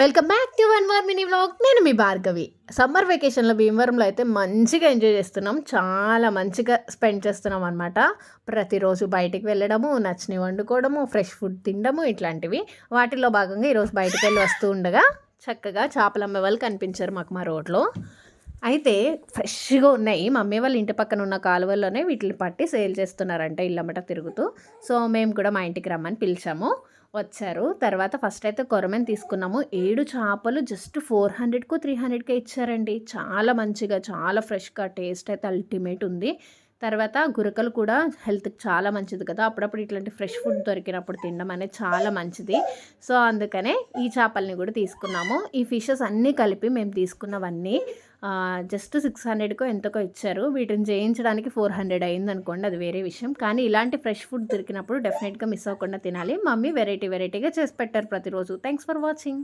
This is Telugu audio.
Welcome back to one more mini vlog. నేను మీ భార్గవి. సమ్మర్ వెకేషన్లో భీమవరంలో అయితే మంచిగా ఎంజాయ్ చేస్తున్నాం. చాలా మంచిగా స్పెండ్ చేస్తున్నాం అనమాట. ప్రతిరోజు బయటికి వెళ్ళడము, నచ్చినవి వండుకోవడము, ఫ్రెష్ ఫుడ్ తినడము ఇట్లాంటివి. వాటిల్లో భాగంగా ఈరోజు బయటికి వెళ్ళి వస్తూ ఉండగా చక్కగా చేపలు అమ్మే వాళ్ళు కనిపించారు మాకు మా రోడ్లో. అయితే ఫ్రెష్గా ఉన్నాయి. మమ్మీ వాళ్ళ ఇంటి పక్కన ఉన్న కాలువల్లోనే వీటిని పట్టి సేల్ చేస్తున్నారంట ఇళ్ళమ్మట తిరుగుతూ. సో మేము కూడా మా ఇంటికి రమ్మని పిలిచాము. వచ్చారు. తర్వాత ఫస్ట్ అయితే కొరమేను తీసుకున్నాము. 7 చేపలు జస్ట్ 400కో 300కే ఇచ్చారండి. చాలా మంచిగా, చాలా ఫ్రెష్గా, టేస్ట్ అయితే అల్టిమేట్ ఉంది. తర్వాత గురకలు కూడా హెల్త్కి చాలా మంచిది కదా. అప్పుడప్పుడు ఇట్లాంటి ఫ్రెష్ ఫుడ్ దొరికినప్పుడు తినడం అనేది చాలా మంచిది. సో అందుకనే ఈ చేపల్ని కూడా తీసుకున్నాము. ఈ ఫిషెస్ అన్నీ కలిపి మేము తీసుకున్నవన్నీ జస్ట్ 600కో ఎంతకో ఇచ్చారు. వీటిని చేయించడానికి 400 అయిందనుకోండి, అది వేరే విషయం. కానీ ఇలాంటి ఫ్రెష్ ఫుడ్ దొరికినప్పుడు డెఫినెట్గా మిస్ అవ్వకుండా తినాలి. మమ్మీ వెరైటీగా చేసి పెట్టారు ప్రతిరోజు. Thanks for watching.